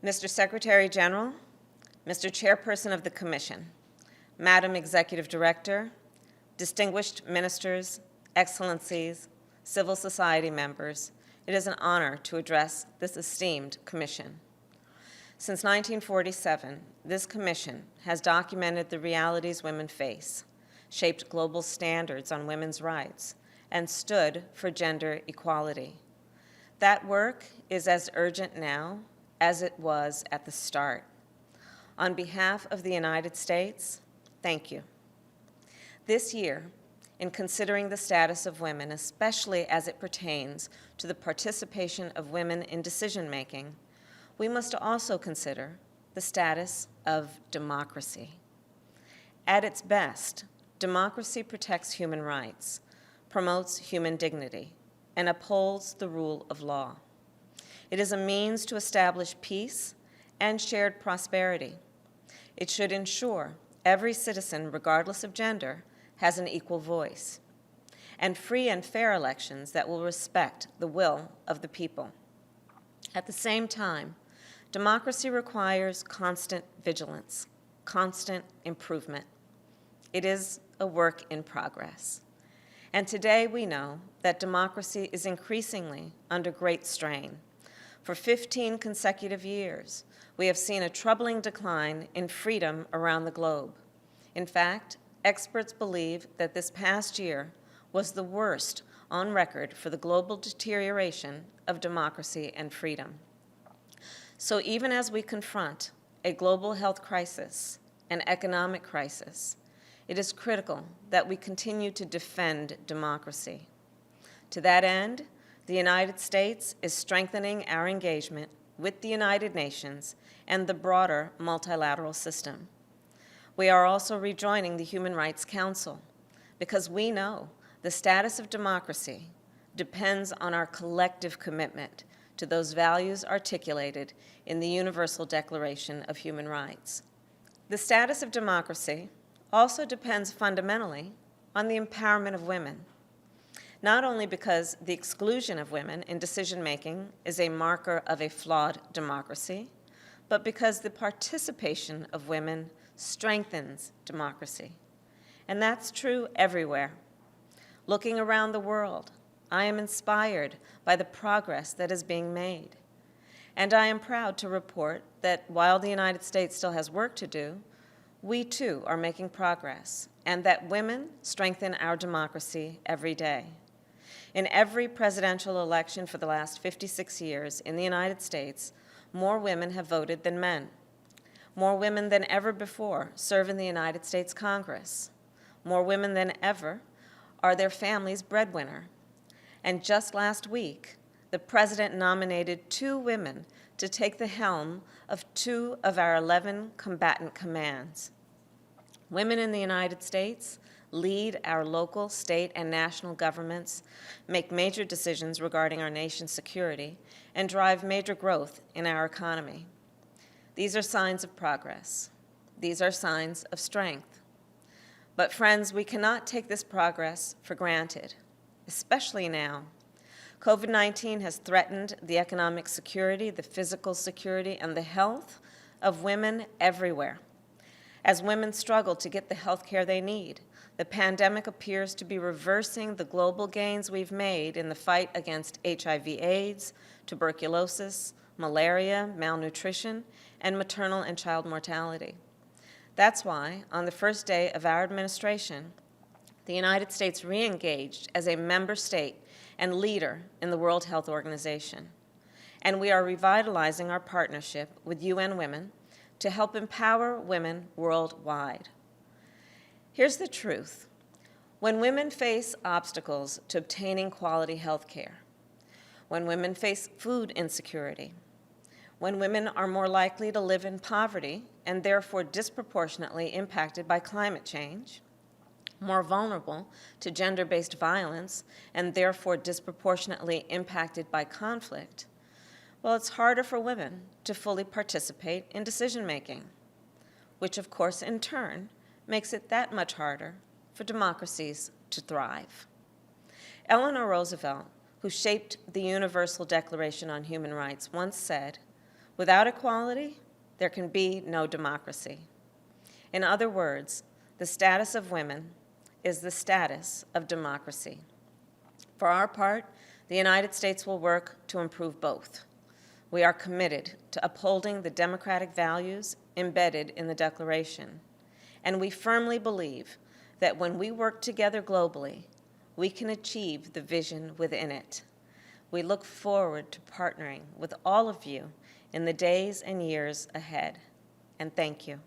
Mr. Secretary General, Mr. Chairperson of the Commission, Madam Executive Director, distinguished ministers, excellencies, civil society members, it is an honor to address this esteemed commission. Since 1947, this commission has documented the realities women face, shaped global standards on women's rights, and stood for gender equality. That work is as urgent now as it was at the start. On behalf of the United States, thank you. This year, in considering the status of women, especially as it pertains to the participation of women in decision-making, we must also consider the status of democracy. At its best, democracy protects human rights, promotes human dignity, and upholds the rule of law. It is a means to establish peace and shared prosperity. It should ensure every citizen, regardless of gender, has an equal voice, and free and fair elections that will respect the will of the people. At the same time, democracy requires constant vigilance, constant improvement. It is a work in progress. And today we know that democracy is increasingly under great strain. For 15 consecutive years, we have seen a troubling decline in freedom around the globe. In fact, experts believe that this past year was the worst on record for the global deterioration of democracy and freedom. So even as we confront a global health crisis, an economic crisis, it is critical that we continue to defend democracy. To that end, the United States is strengthening our engagement with the United Nations and the broader multilateral system. We are also rejoining the Human Rights Council because we know the status of democracy depends on our collective commitment to those values articulated in the Universal Declaration of Human Rights. The status of democracy also depends fundamentally on the empowerment of women, not only because the exclusion of women in decision-making is a marker of a flawed democracy, but because the participation of women strengthens democracy. And that's true everywhere. Looking around the world, I am inspired by the progress that is being made. And I am proud to report that while the United States still has work to do, we too are making progress, and that women strengthen our democracy every day. In every presidential election for the last 56 years in the United States, more women have voted than men. More women than ever before serve in the United States Congress. More women than ever are their family's breadwinner. And just last week, the President nominated 2 women to take the helm of 2 of our 11 combatant commands. Women in the United States lead our local, state, and national governments, make major decisions regarding our nation's security, and drive major growth in our economy. These are signs of progress. These are signs of strength. But friends, we cannot take this progress for granted, especially now. COVID-19 has threatened the economic security, the physical security, and the health of women everywhere. As women struggle to get the health care they need, the pandemic appears to be reversing the global gains we've made in the fight against HIV/AIDS, tuberculosis, malaria, malnutrition, and maternal and child mortality. That's why, on the first day of our administration, the United States re-engaged as a member state and leader in the World Health Organization. And we are revitalizing our partnership with UN Women to help empower women worldwide. Here's the truth. When women face obstacles to obtaining quality health care, when women face food insecurity, when women are more likely to live in poverty and therefore disproportionately impacted by climate change, more vulnerable to gender-based violence and therefore disproportionately impacted by conflict, well, it's harder for women to fully participate in decision-making, which of course in turn makes it that much harder for democracies to thrive. Eleanor Roosevelt, who shaped the Universal Declaration on Human Rights, once said, Without equality, there can be no democracy. In other words, the status of women is the status of democracy. For our part, the United States will work to improve both. We are committed to upholding the democratic values embedded in the Declaration, and we firmly believe that when we work together globally, we can achieve the vision within it. We look forward to partnering with all of you in the days and years ahead, and thank you.